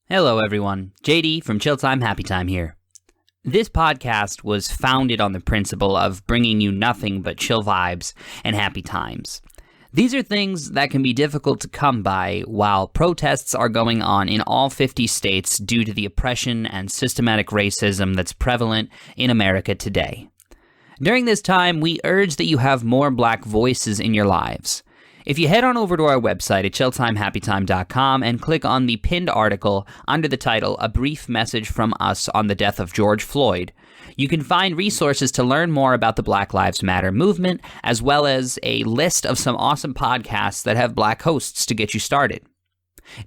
Hello everyone, JD from Chill Time Happy Time here. This podcast was founded on the principle of bringing you nothing but chill vibes and happy times. These are things that can be difficult to come by while protests are going on in all 50 states due to the oppression and systematic racism that's prevalent in America today. During this time, we urge that you have more Black voices in your lives. If you head on over to our website at chilltimehappytime.com and click on the pinned article under the title, A Brief Message from Us on the Death of George Floyd, you can find resources to learn more about the Black Lives Matter movement, as well as a list of some awesome podcasts that have Black hosts to get you started.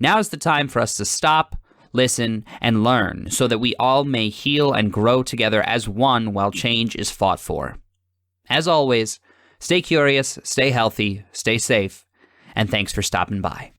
Now is the time for us to stop, listen, and learn so that we all may heal and grow together as one while change is fought for. As always, stay curious, stay healthy, stay safe, and thanks for stopping by.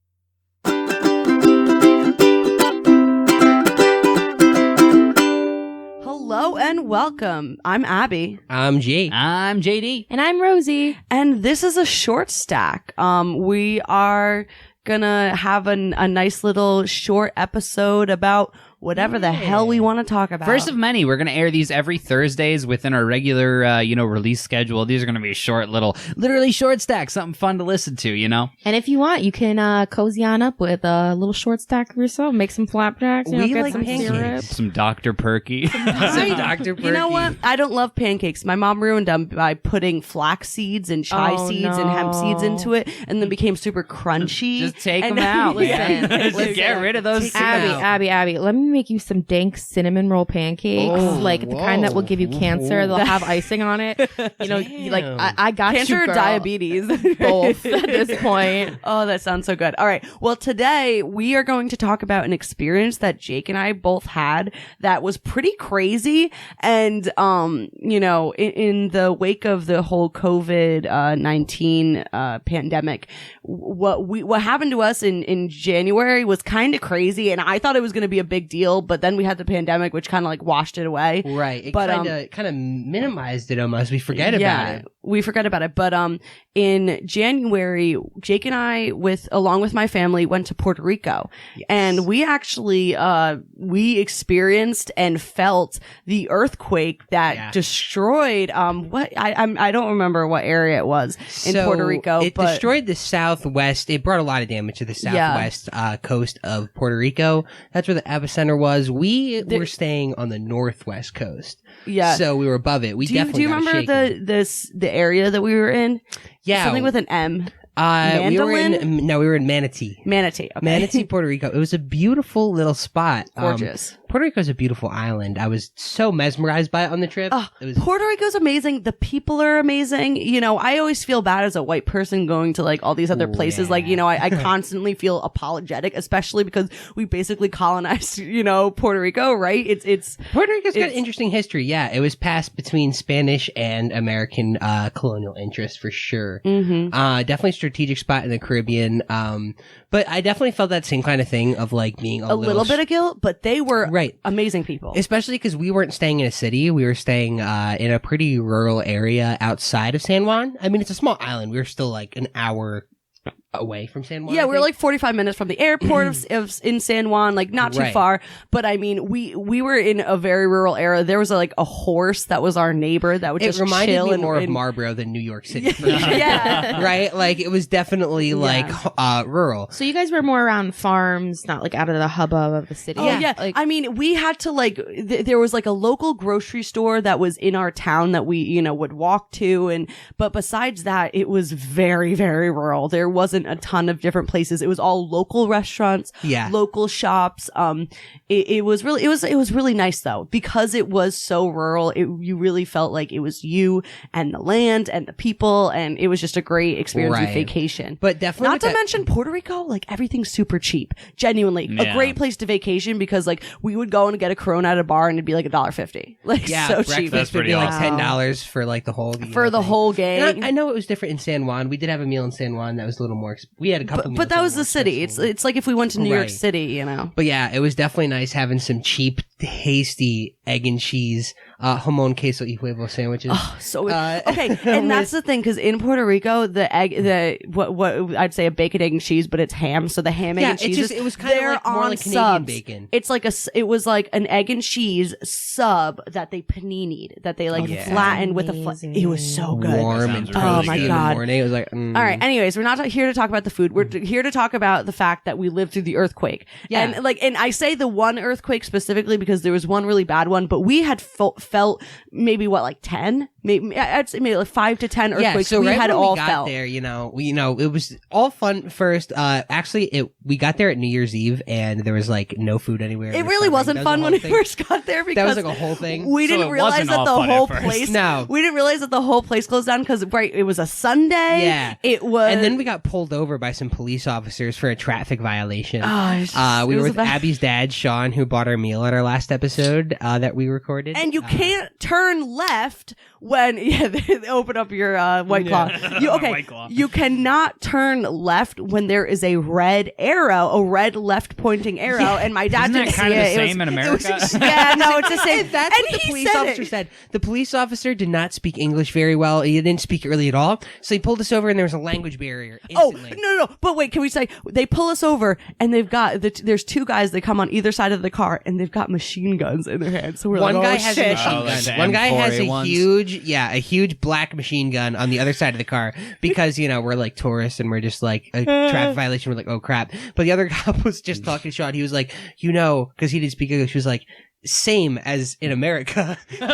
Hello and welcome. I'm Abby. I'm G. I'm JD. And I'm Rosie. And this is a short stack. We are gonna have a nice little short episode about whatever the hell we want to talk about. First of many. We're going to air these every Thursdays within our regular, release schedule. These are going to be short literally short stacks, something fun to listen to, you know? And if you want, you can cozy on up with a little short stack of yourself, make some flapjacks, We get like some pancakes. syrup. Some Dr. Perky. Some Dr. Perky. You know what? I don't love pancakes. My mom ruined them by putting flax seeds and chai seeds and hemp seeds into it, and then became super crunchy. Just take And them out, man. Listen, Just get rid of those seeds. Abby, let me make you some dank cinnamon roll pancakes, like the kind that will give you cancer. They'll have icing on it. You know, like I got Cancer you, or girl. diabetes? Both at this point. Oh, that sounds so good. All right. Well, today we are going to talk about an experience that Jake and I both had that was pretty crazy. And, in the wake of the whole COVID-19 pandemic, what happened to us in January was kind of crazy. And I thought it was going to be a big deal, but then we had the pandemic, which kind of like washed it away. Right. It But, kind of minimized it almost. We forget about it. We forget about it. But in January, Jake and I, along with my family, went to Puerto Rico. Yes. And we actually we experienced and felt the earthquake that destroyed I don't remember what area it was in Puerto Rico. It but destroyed the southwest. It brought a lot of damage to the southwest coast of Puerto Rico. That's where the epicenter was. We were staying on the northwest coast. Yeah. So we were above it. do you remember the area that we were in? Yeah. Something with an M. We were Mandolin? we were in Manatee. Manatee. Okay. Manatee, Puerto Rico. It was a beautiful little spot. Gorgeous. Puerto Rico is a beautiful island. I was so mesmerized by it on the trip. Puerto Rico's amazing. The people are amazing. You know, I always feel bad as a white person going to like all these other places. Yeah. Like, you know, I constantly feel apologetic, especially because we basically colonized, Puerto Rico, right? It's Puerto Rico's got an interesting history. Yeah, it was passed between Spanish and American colonial interests for sure. Definitely a strategic spot in the Caribbean. But I definitely felt that same kind of thing of like being a little bit of guilt, but they were amazing people. Especially because we weren't staying in a city. We were staying in a pretty rural area outside of San Juan. I mean, it's a small island. We were still like an hour away from San Juan. Yeah, we were like 45 minutes from the airport in San Juan, like not too far. But I mean, we were in a very rural area. There was like a horse that was our neighbor that would just chill. It reminded me more of of Marlboro than New York City. For sure. Yeah. Right? Like it was definitely like rural. So you guys were more around farms, not like out of the hubbub of the city. Oh, yeah. Like, I mean, we had to like, there was like a local grocery store that was in our town that we, would walk to. But besides that, it was very, very rural. There wasn't a ton of different places. It was all local restaurants, local shops. It was really nice though, because it was so rural. You really felt like it was you and the land and the people. And it was just a great experience with vacation. But definitely not to mention Puerto Rico, like everything's super cheap. Genuinely a great place to vacation because like we would go and get a Corona at a bar and it'd be like $1.50. Like so cheap. Breakfast would be like $10 for like the whole whole game. And I know it was different in San Juan. We did have a meal in San Juan that was a little more. We had a couple. But that was the city. It's like if we went to New York City, But yeah, it was definitely nice having some cheap tasty egg and cheese jamon queso y huevo sandwiches. Oh, so okay, and that's the thing, because in Puerto Rico, what I'd say a bacon, egg, and cheese, but it's ham. So the ham, egg, and cheese. It was kind of like more like Canadian subs. bacon. It's like it was like an egg and cheese sub that they panini'd, that they flattened with it was so good. Warm and That sounds toasty really in God. the morning. It was like, All right. Anyways, we're not here to talk about the food. We're here to talk about the fact that we lived through the earthquake. Yeah. And I say the one earthquake specifically because there was one really bad one, but we had felt maybe 10, maybe I'd say maybe 5 to 10 earthquakes. Yeah, so we right had when all we got felt there, it was all fun first. Actually, we got there at New Year's Eve, and there was no food anywhere. It really wasn't fun when we first got there because that was a whole thing. We So didn't it realize wasn't that all the fun at whole first. place. No. We didn't realize that the whole place closed down because it was a Sunday. Yeah, it was. and then we got pulled over by some police officers for a traffic violation. We it were was with Abby's dad, Sean, who bought our meal at our last episode that we recorded. And you can't turn left when they open up your White Claw. White Claw. You cannot turn left when there is a red arrow, a red left pointing arrow, and my dad Isn't didn't that kind see of it. the It was- same in America? Yeah, no, it's the same. And that's what the police officer said. The police officer did not speak English very well. He didn't speak it really at all. So he pulled us over, and there was a language barrier instantly. No. But wait, can we say they pull us over and they've got there's two guys that come on either side of the car and they've got machine guns in their hands. So we're One like, guy oh, has shit. a machine Oh, like gun. the One guy has a M4A1s. huge black machine gun on the other side of the car because we're like tourists and we're just like a traffic violation. We're like, oh crap. But the other cop was just talking to Sean. He was like, because he didn't speak English. He was like, same as in America. We were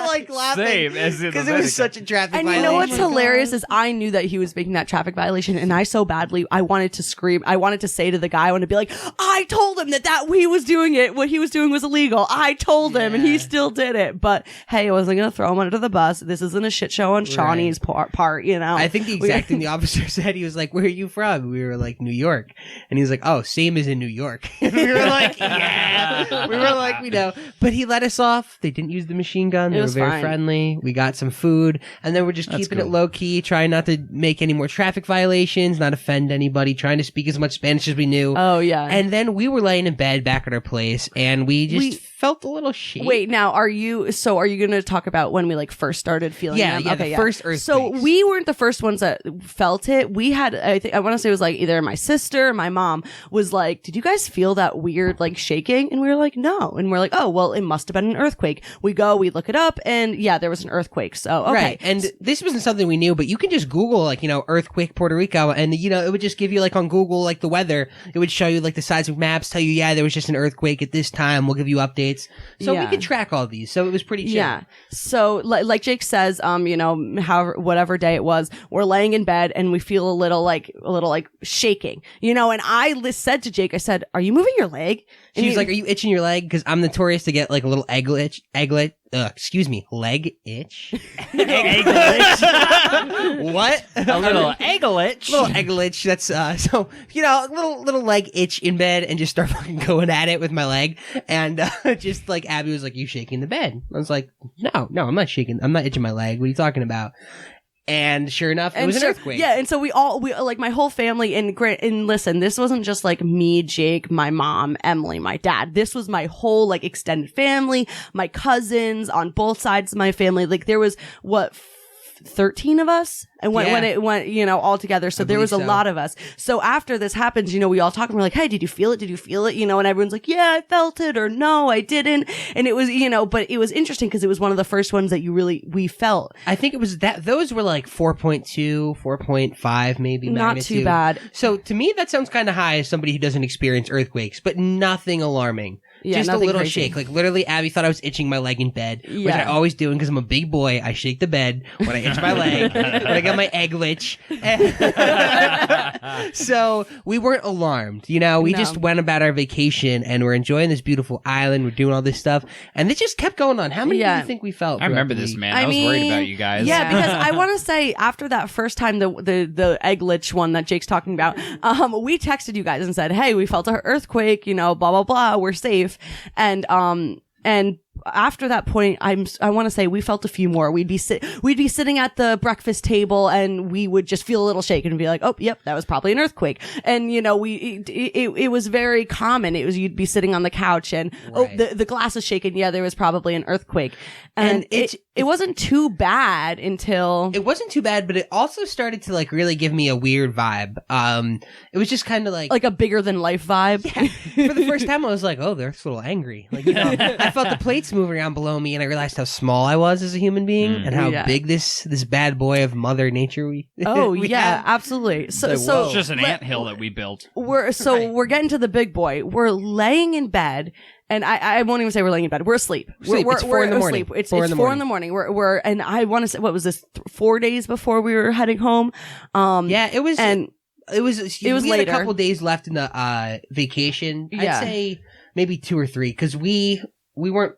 like laughing Same as in because it America. was such a traffic And you violation. know what's hilarious is I knew that he was making that traffic violation, and I so badly I wanted to scream. I wanted to say to the guy, I wanted to be like, I told him that he was doing it. What he was doing was illegal. I told him, and he still did it. But hey, I wasn't gonna throw him under the bus. This isn't a shit show on Shawnee's part. I think the exact thing the officer said. He was like, "Where are you from?" We were like, "New York," and he was like, "Oh, same as in New York." And we were like, "Yeah." We were like, "We know," but he let us off. They didn't use the machine gun. They were was very fine. friendly. We got some food, and then we're just keeping it cool. low key, trying not to make any more traffic violations, not offend anybody, trying to speak as much Spanish as we knew. Oh yeah. And then we were laying in bed back at our place, and we just felt a little shaky. Wait, now are you going to talk about when we first started feeling Yeah, them? yeah, Okay, the first earthquakes. So we weren't the first ones that felt it. We had, I want to say it was either my sister or my mom was like, did you guys feel that weird shaking? And we were like, no. And we're like, oh, well, it must have been an earthquake. We look it up, and yeah, there was an earthquake. So, okay. Right. And this wasn't something we knew, but you can just Google, earthquake Puerto Rico, and, it would just give you, on Google, the weather. It would show you, the seismic maps, tell you, yeah, there was just an earthquake at this time. We'll give you updates. So we Yeah. could track all these. So it was pretty chill. Yeah. So like Jake says, however, whatever day it was, we're laying in bed and we feel a little shaking, and I said to Jake, I said, are you moving your leg? And She was like, are you itching your leg? Because I'm notorious to get, a little leg itch. Leg itch? What? A little egg-a-litch. Little egg itch. That's so little leg itch in bed and just start fucking going at it with my leg, and just Abby was like, "You shaking the bed?" I was like, "No, I'm not shaking. I'm not itching my leg. What are you talking about?" And sure enough, it was an earthquake. Yeah, and so we my whole family, and listen, this wasn't just me, Jake, my mom, Emily, my dad. This was my whole extended family, my cousins on both sides of my family. There was 13 of us, and when it went, all together. So there was a lot of us. So after this happens, we all talk and we're like, hey, did you feel it? Did you feel it? And everyone's like, yeah, I felt it, or no, I didn't. And it was, but it was interesting because it was one of the first ones that we felt. I think it was those were 4.2, 4.5 maybe. Not magnitude. too bad. So to me, that sounds kind of high as somebody who doesn't experience earthquakes, but nothing alarming. Yeah, just a nothing little crazy. shake. Literally, Abby thought I was itching my leg in bed, which Yeah. I always do because I'm a big boy. I shake the bed when I itch my leg, when I got my egg itch. So we weren't alarmed. We No. just went about our vacation and we're enjoying this beautiful island. We're doing all this stuff, and it just kept going on. How many do Yeah. you think we felt? I remember throughout the this, week? man. I was worried about you guys. Yeah, because I want to say after that first time, the egg lich one that Jake's talking about, we texted you guys and said, hey, we felt an earthquake, blah, blah, blah. We're safe. And after that point, I want to say we felt a few more. We'd be sitting at the breakfast table and we would just feel a little shaken and be like, oh, yep, that was probably an earthquake. And, you know, it was very common. It was, you'd be sitting on the couch and, oh, the glass is shaking. Yeah, there was probably an earthquake. And it wasn't too bad until... It wasn't too bad, but it also started to like really give me a weird vibe. It was just kind of like a bigger than life vibe. Yeah. For the first time, I was like, oh, they're a little angry. Like, you know, I felt the plates moving around below me and I realized how small I was as a human being and how big this bad boy of Mother Nature we yeah, have. absolutely. So it's just an anthill that we built. We're getting to the big boy. We're laying in bed. And I won't even say we're laying in bed. We're asleep. It's 4 in the morning. It's 4 in the morning. And I want to say, what was this? 4 days before we were heading home. Yeah, it was. And it was we later. Had a couple days left in the vacation. I'd say maybe 2 or 3 because we weren't.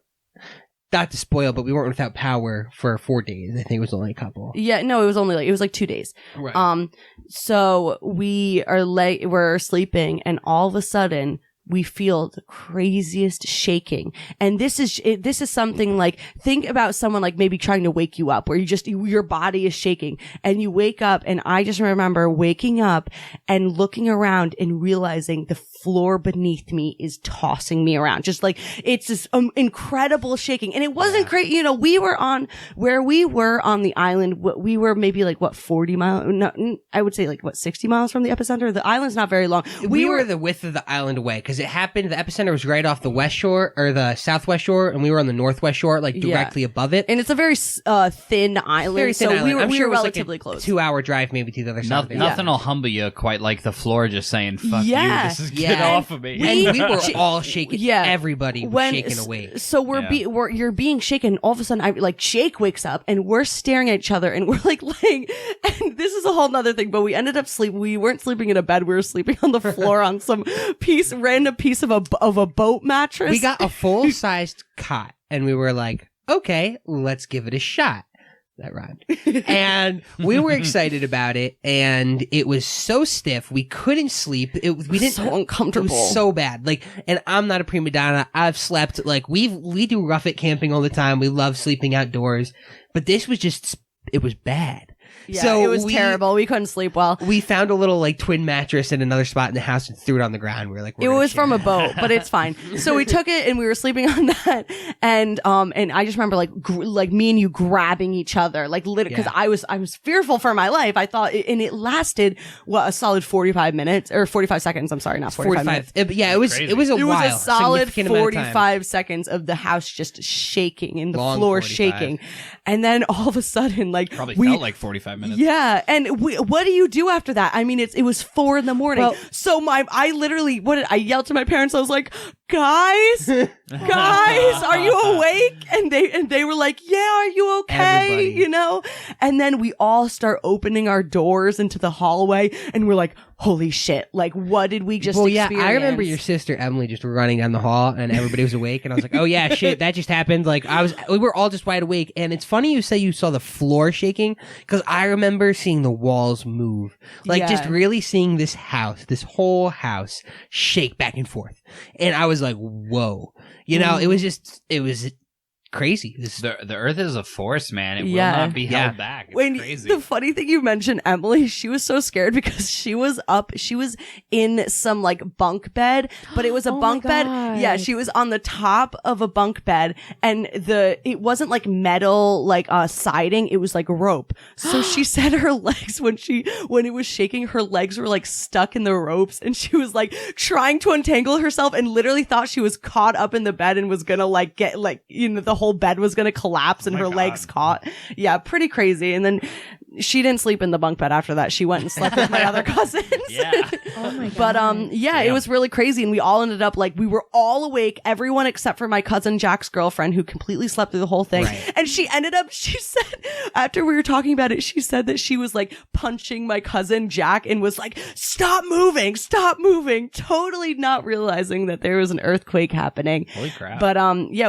Not to spoil, but we weren't without power for 4 days. I think it was only a couple. Yeah, no, it was only like 2 days. Right. So we're sleeping, and all of a sudden we feel the craziest shaking. And this is something like, think about someone like maybe trying to wake you up where your body is shaking and you wake up. And I just remember waking up and looking around and realizing the floor beneath me is tossing me around. Just like, it's this incredible shaking. And it wasn't great. You know, we were on the island. We were maybe like 40 miles. No, I would say like 60 miles from the epicenter. The island's not very long. We were the width of the island away because it happened. The epicenter was right off the west shore or the southwest shore, and we were on the northwest shore, like directly above it. And it's a very thin island. Very thin island. We were like relatively a close. 2-hour drive maybe to the other side. Nothing will humble you quite like the floor just saying, fuck you, this is get off of me. And we were all shaking. Yeah. Everybody was shaking awake. So you're being shaken. All of a sudden, Jake wakes up and we're staring at each other and we're like laying, and this is a whole nother thing, but we ended up sleeping. We weren't sleeping in a bed. We were sleeping on the floor on some random piece of a boat mattress. We got a full-sized cot and we were like, okay, let's give it a shot. That rhymed. And we were excited about it, and it was so stiff we couldn't sleep. We didn't. So uncomfortable. It was so bad. Like, and I'm not a prima donna. I've slept like we do rough it camping all the time. We love sleeping outdoors, but this was just it was bad. Yeah, so it was terrible. We couldn't sleep well. We found a little like twin mattress in another spot in the house and threw it on the ground. We were like, it was from a boat, but it's fine. So we took it and we were sleeping on that. And I just remember like me and you grabbing each other, like literally, because I was fearful for my life. I thought, and it lasted a solid 45 minutes or 45 seconds. I'm sorry, not 45 minutes. It was a while. It was a solid 45 seconds of the house just shaking and the floor 45. shaking. And then all of a sudden, like probably felt like 45 minutes. Yeah, and what do you do after that? I mean, it was 4 a.m. Well, so I literally I yelled to my parents. I was like, guys, are you awake? And they were like, yeah, are you okay? Everybody. You know? And then we all start opening our doors into the hallway and we're like, holy shit, like what did we just experience? I remember your sister Emily just running down the hall and everybody was awake and I was like, oh yeah, shit, that just happened. Like we were all just wide awake. And it's funny you say you saw the floor shaking because I remember seeing the walls move. Like just really seeing this whole house shake back and forth. And I was like, whoa. You know, it was crazy. The earth is a force, man. It will not be held back. It's crazy. The funny thing you mentioned, Emily, she was so scared because she was in some like bunk bed, but it was a bunk bed. Yeah, she was on the top of a bunk bed and it wasn't like metal, like siding. It was like rope. So she said her legs when it was shaking, her legs were like stuck in the ropes and she was like trying to untangle herself and literally thought she was caught up in the bed and was gonna like get like, you know, the whole bed was going to collapse and her legs caught. Yeah, pretty crazy. And then she didn't sleep in the bunk bed after that. She went and slept with my other cousins. Yeah. Oh my god. But it was really crazy and we all ended up like we were all awake, everyone except for my cousin Jack's girlfriend who completely slept through the whole thing. Right. And she said after we were talking about it, she said that she was like punching my cousin Jack and was like, stop moving, totally not realizing that there was an earthquake happening. Holy crap. But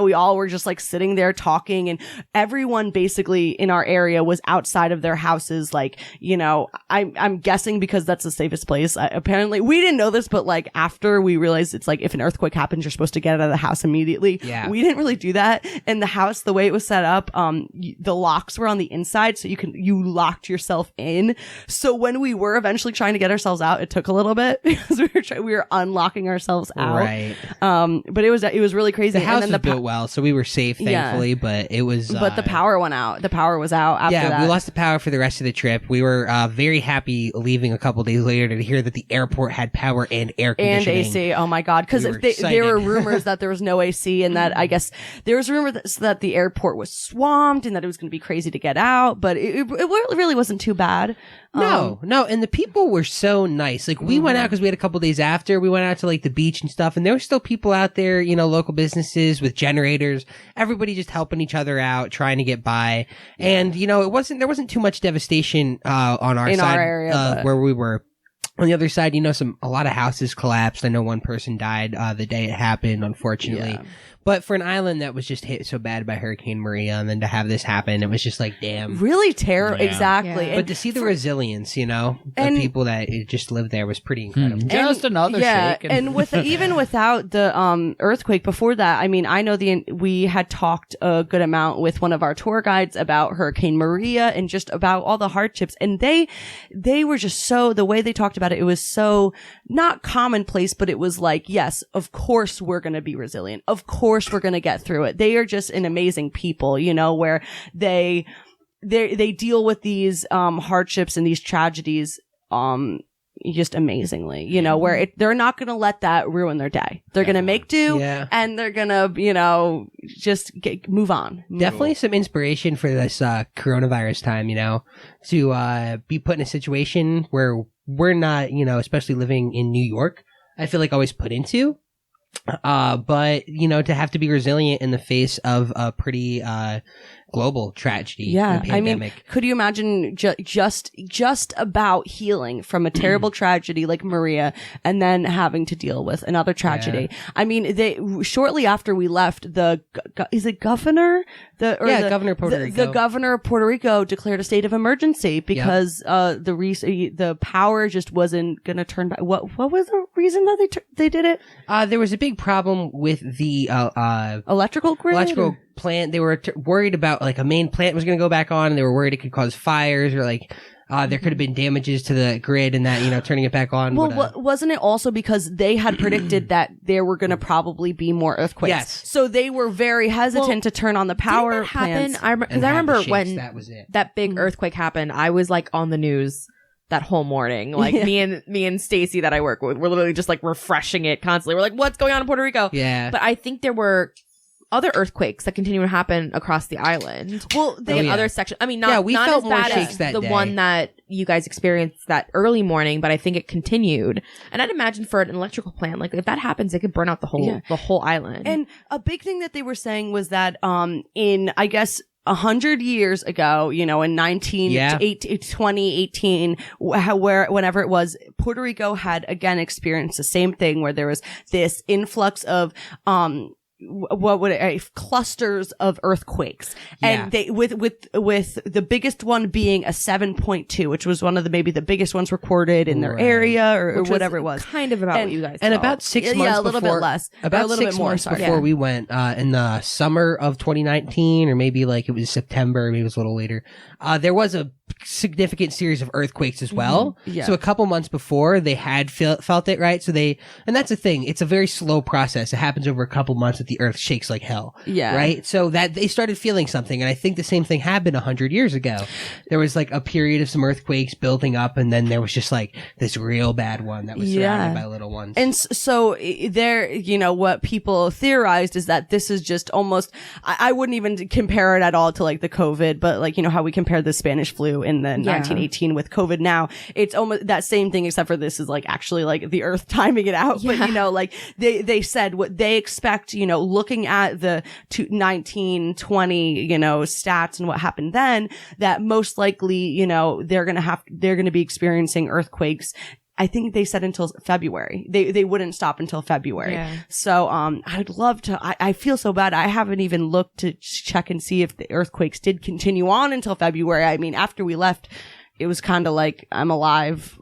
we all were just like sitting there talking and everyone basically in our area was outside of their house houses, like, you know, I'm guessing because that's the safest place. Apparently, we didn't know this, but like after we realized it's like if an earthquake happens, you're supposed to get out of the house immediately. Yeah. We didn't really do that. And the house, the way it was set up, the locks were on the inside, so you locked yourself in. So when we were eventually trying to get ourselves out, it took a little bit because we were unlocking ourselves out. Right. But it was really crazy. The house and then was built well, so we were safe, thankfully, but it was... But the power went out. The power was out after that. Yeah, we lost the power for the rest of the trip. We were very happy leaving a couple days later to hear that the airport had power and air conditioning. And AC. Oh my God. Because there were rumors that there was no AC and that I guess there was rumors that the airport was swamped and that it was going to be crazy to get out. But it really wasn't too bad. No. And the people were so nice. Like we went out because we had a couple days after. We went out to like the beach and stuff, and there were still people out there, you know, local businesses with generators. Everybody just helping each other out, trying to get by. And you know, there wasn't too much devastation on our side, our area, where we were. On the other side, you know, a lot of houses collapsed. I know one person died the day it happened, unfortunately. Yeah. But for an island that was just hit so bad by Hurricane Maria, and then to have this happen, it was just like, damn. Really terrible. Yeah. Exactly. Yeah. But to see the resilience, you know, of people that just lived there was pretty incredible. Just another shake. And with even without the earthquake before that, I mean, I know we had talked a good amount with one of our tour guides about Hurricane Maria and just about all the hardships, and they were just so, the way they talked about it was so not commonplace, but it was like, yes, of course we're going to be resilient. Of course we're going to get through it. They are just an amazing people, you know, where they deal with these hardships and these tragedies just amazingly, you know, where they're not going to let that ruin their day. They're going to make do, and they're going to, you know, just move on. Definitely some inspiration for this coronavirus time, you know, to be put in a situation where we're not, you know, especially living in New York, I feel like always put into. But, you know, to have to be resilient in the face of a pretty global tragedy. Yeah. And pandemic. I mean, could you imagine just about healing from a terrible tragedy like Maria and then having to deal with another tragedy? Yeah. I mean, shortly after we left, is it governor? Governor of Puerto Rico. The governor of Puerto Rico declared a state of emergency because the power just wasn't going to turn back. What was the reason that they did it? There was a big problem with the electrical grid. Plant. They were worried about like a main plant was going to go back on, and they were worried it could cause fires or like there could have been damages to the grid and that, you know, turning it back on. Well, wasn't it also because they had predicted that there were going to probably be more earthquakes? Yes. So they were very hesitant to turn on the power plants. I remember when that big earthquake happened, I was like on the news that whole morning. Like me and Stacy that I work with, we're literally just like refreshing it constantly. We're like, what's going on in Puerto Rico? Yeah. But I think there were other earthquakes that continue to happen across the island. Well, in other sections. I mean, we not felt as more bad shakes as that the day. one that you guys experienced that early morning, but I think it continued. And I'd imagine for an electrical plant, like if that happens, it could burn out the whole island. And a big thing that they were saying was that in, I guess, 100 years ago, you know, in 2018, whenever it was, Puerto Rico had again experienced the same thing where there was this influx of clusters of earthquakes, and they with the biggest one being a 7.2, which was one of maybe the biggest ones recorded in their area or whatever it was. Kind of about what you guys and felt. about 6 months a little before, bit less, about a little 6 bit more, months sorry. before we went in the summer of 2019, or maybe like it was September, maybe it was a little later. There was a significant series of earthquakes as well. Yeah. So a couple months before they had felt it, right? So and that's the thing. It's a very slow process. It happens over a couple months that the earth shakes like hell. Yeah. Right. So that they started feeling something. And I think the same thing happened 100 years ago. There was like a period of some earthquakes building up, and then there was just like this real bad one that was surrounded by little ones. And so there, you know, what people theorized is that this is just almost, I wouldn't even compare it at all to like the COVID, but like, you know, how we compare the Spanish flu in the 1918 with COVID now, it's almost that same thing, except for this is like actually like the earth timing it out. But, you know, like they said what they expect, you know, looking at the 1920, you know, stats and what happened then, that most likely, you know, they're going to be experiencing earthquakes I think they said until February. They wouldn't stop until February. Yeah. So I'd love to. I feel so bad. I haven't even looked to check and see if the earthquakes did continue on until February. I mean, after we left, it was kind of like, I'm alive.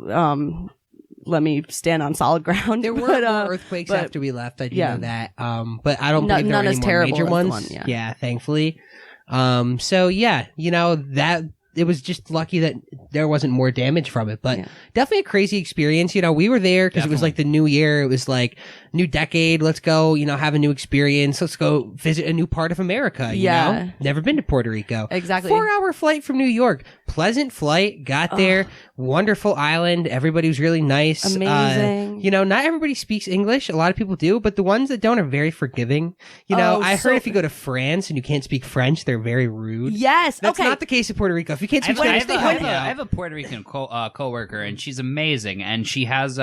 Let me stand on solid ground. There were more earthquakes after we left. I do know that. But I don't believe there were none any as more terrible major as the ones. one, yeah. Thankfully. So yeah, that it was just lucky that there wasn't more damage from it, but definitely a crazy experience. We were there because it was like the new year. It was like new decade. Let's go, have a new experience. Let's go visit a new part of America. You know? Never been to Puerto Rico. Exactly. 4-hour flight from New York. Pleasant flight. Got there. Wonderful island. Everybody was really nice. Amazing. Not everybody speaks English. A lot of people do, but the ones that don't are very forgiving. I heard if you go to France and you can't speak French, they're very rude. Yes. That's okay. not the case in Puerto Rico. If you can't speak Spanish, stay home. I have a Puerto Rican coworker, and she's amazing. And she has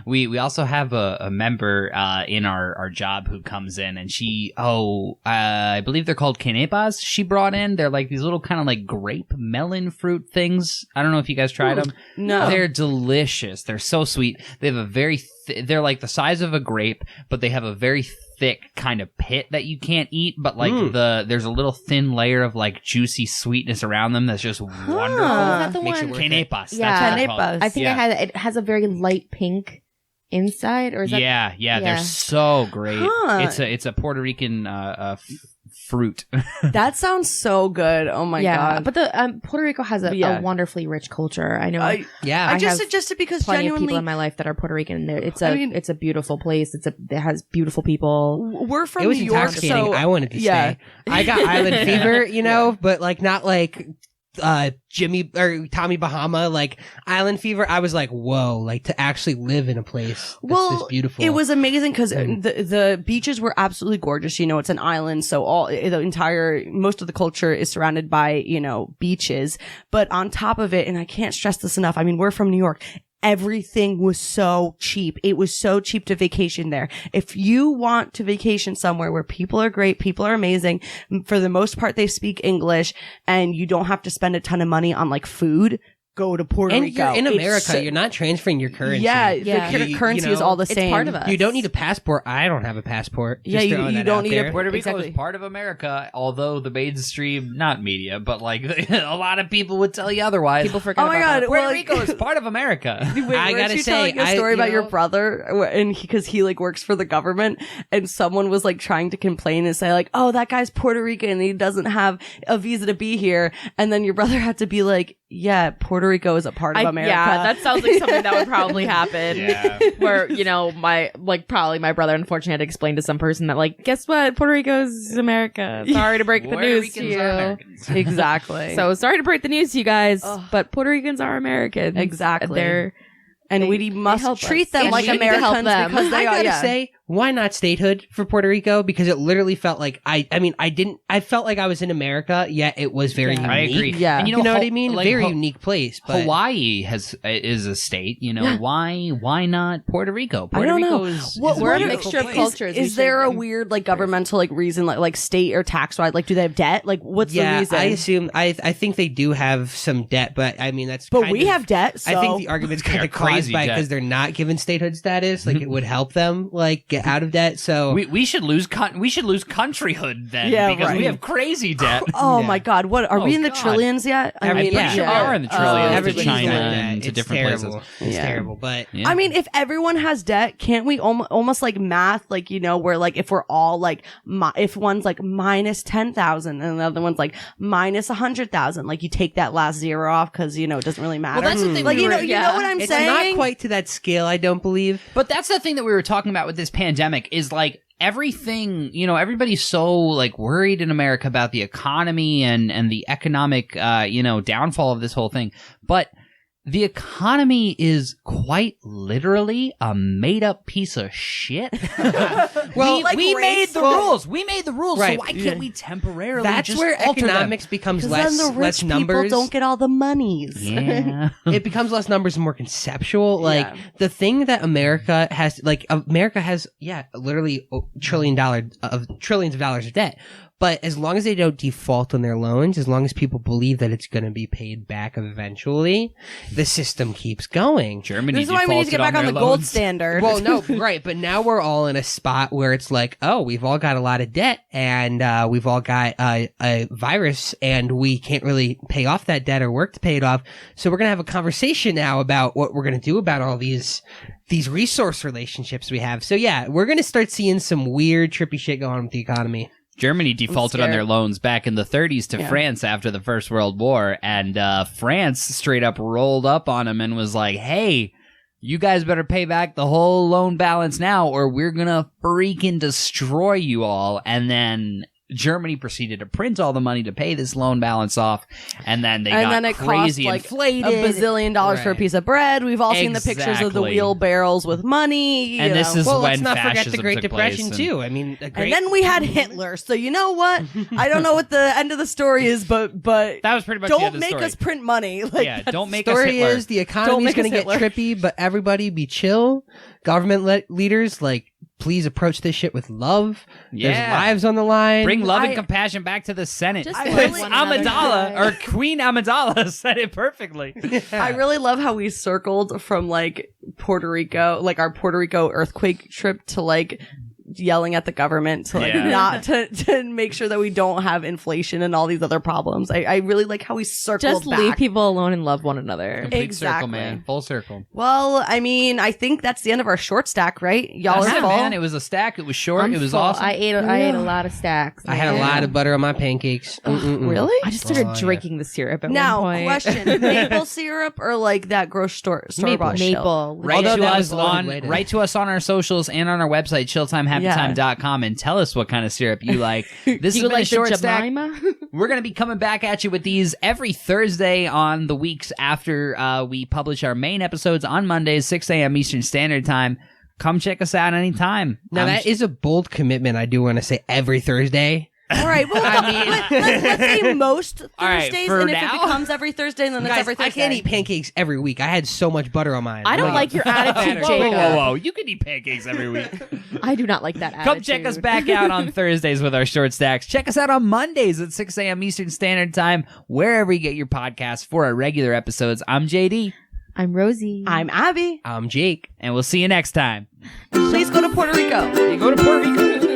we also have a member in our job who comes in, and she I believe they're called quenepas. She brought in. They're like these little kind of like grape melon fruit things. I don't know if you guys tried them. No. They're delicious. They're so sweet. They have a very they're like the size of a grape, but they have a very thick kind of pit that you can't eat, but like there's a little thin layer of like juicy sweetness around them that's just wonderful. Is that the Makes it one? worth it. Quenepas. Yeah. That's what they're called. Quenepas. I think it has a very light pink inside, or is that? Yeah, Yeah. they're so great. Huh. It's a Puerto Rican fruit. That sounds so good. Oh my god. But the Puerto Rico has a wonderfully rich culture. I know. I I just have suggested because plenty of genuinely people in my life that are Puerto Rican. It's I mean- a beautiful place. It has beautiful people. we're from It was New York, intoxicating. so I wanted to yeah. stay. I got island fever, but like not like Jimmy or Tommy Bahama, like island fever. I was like, whoa, like to actually live in a place that's this beautiful. It was amazing because the beaches were absolutely gorgeous. It's an island, so most of the culture is surrounded by beaches. But on top of it, and I can't stress this enough. I mean, we're from New York. Everything was so cheap. It was so cheap to vacation there. If you want to vacation somewhere where people are great, people are amazing, for the most part they speak English, and you don't have to spend a ton of money on like food, go to Puerto and Rico. you're in It's America, you're not transferring your currency. Yeah, Yeah. the currency is all the It's same. part of us. You don't need a passport. I don't have a passport. Yeah, Just you throwing that don't out need a there. Puerto Rico Exactly. is part of America, although the mainstream, not media, but like a lot of people would tell you otherwise. People forget. Oh my about God, that. Puerto well, Rico is part of America. Wait, I weren't gotta you say, telling a story you about your know- brother, and because he like works for the government, and someone was like trying to complain and say like, "Oh, that guy's Puerto Rican and he doesn't have a visa to be here," and then your brother had to be like, "Yeah, Puerto Rico is a part of America." Yeah, that sounds like something that would probably happen. Yeah. Where, probably my brother unfortunately had to explain to some person that, like, guess what? Puerto Rico's America. Sorry to break the Puerto news Ricans to are you. Americans. exactly. So sorry to break the news to you guys, Ugh. but Puerto Ricans are Americans. Exactly. They- we must help treat us. them And like we need to help Americans them. because they I are. gotta say, why not statehood for Puerto Rico? Because it literally felt like I felt like I was in America, yet it was very Yeah. unique. I agree. Yeah. And You know what I Ho- mean? like, Very Ho- unique place. But Hawaii is a state. Why not Puerto Rico? I Puerto don't Rico know. is we're a beautiful mixture of place. cultures. We Is there a should- weird like governmental reason like state or tax wise? Like, do they have debt? Like, what's the reason? I assume I think they do have some debt, but I mean that's. but kind we of- have debt. So I think the argument's kind Yeah, of caused crazy by debt. because they're not given statehood status. Like it would help them like get out of debt. So We should lose countryhood then, Yeah, because right. we have crazy debt. Oh Yeah. my God! What are Oh, we in the God. trillions yet? I'm pretty sure we are in the trillions to everybody's China doing that. and to It's different terrible. places. It's Yeah. terrible, but Yeah. I mean, if everyone has debt, can't we almost like math, like, where like if we're all like, if one's like minus 10,000 and the other one's like minus 100,000, like you take that last zero off because, it doesn't really matter. Well, that's the thing. Like, we you were- know what I'm it's saying? not quite to that scale. I don't believe. But that's the thing that we were talking about with this pandemic is like everything, everybody's so like worried in America about the economy and the economic, downfall of this whole thing. But the economy is quite literally a made-up piece of shit. Well, like we made race? the rules. We made the rules. Right. So why can't we temporarily That's just where alter them? economics becomes Because less then the less rich numbers. people don't get all the monies. Yeah. It becomes less numbers and more conceptual. Like Yeah. the thing that America has literally trillions of dollars of debt. But as long as they don't default on their loans, as long as people believe that it's going to be paid back eventually, the system keeps going. Germany This is why we need to get back on the gold loans. standard. Well, no, right. But now we're all in a spot where it's like, oh, we've all got a lot of debt and we've all got a virus and we can't really pay off that debt or work to pay it off. So we're going to have a conversation now about what we're going to do about all these resource relationships we have. So yeah, we're going to start seeing some weird, trippy shit going on with the economy. Germany defaulted on their loans back in the 30s to France after the First World War, and France straight up rolled up on them and was like, hey, you guys better pay back the whole loan balance now or we're gonna freaking destroy you all. And then Germany proceeded to print all the money to pay this loan balance off, and then they got it crazy cost, inflated. $1 bazillion for a piece of bread. We've all seen the pictures of the Exactly. wheelbarrows with money. And this is Well, when let's not forget fascism the Great took place, Depression and- too. I mean, and then we had Hitler. So you know what? I don't know what the end of the story is, but That was pretty much the end don't of the make story. us print money. Like, Yeah, don't make us story Hitler. is the Don't economy's make going to us get Hitler. trippy, but everybody be chill. Government leaders, like, please approach this shit with love. There's Yeah. lives on the line. Bring love and compassion back to the Senate. Just Prince love one another. Amidala, or Queen Amidala said it perfectly. I really love how we circled from like Puerto Rico, like our Puerto Rico earthquake trip, to like yelling at the government to like Yeah. not to make sure that we don't have inflation and all these other problems. I really like how we circled Just back. leave people alone and love one another. Complete circle, Exactly. man. Full circle. Well, I mean, I think that's the end of our short stack, right? Y'all Yeah, are full. man. It was a stack. It was short. I'm it was full. awesome. I ate a lot of stacks. I had a man. lot of butter on my pancakes. Really? I just started Oh, yeah. drinking the syrup at Now, one point. question: maple syrup or like that grocery store bought shit? Maple. Write Although to that us was loaded on later. write to us on our socials and on our website, chilltimehappytime.com, and tell us what kind of syrup you like. This Do has you been like a short the stack. Jemima? We're going to be coming back at you with these every Thursday on the weeks after we publish our main episodes on Mondays, 6 a.m. Eastern Standard Time. Come check us out anytime. Now, that is a bold commitment, I do want to say, every Thursday. All right, well, let's say most Thursdays, All right, for and if now- it becomes every Thursday, then it's Guys, every Thursday. I can't eat pancakes every week. I had so much butter on mine. I don't like your attitude, Jacob. Whoa. You can eat pancakes every week. I do not like that attitude. Come check us back out on Thursdays with our short stacks. Check us out on Mondays at 6 a.m. Eastern Standard Time, wherever you get your podcasts for our regular episodes. I'm JD, I'm Rosie. I'm Abby. I'm Jake. and we'll see you next time. Please go to Puerto Rico. You go to Puerto Rico.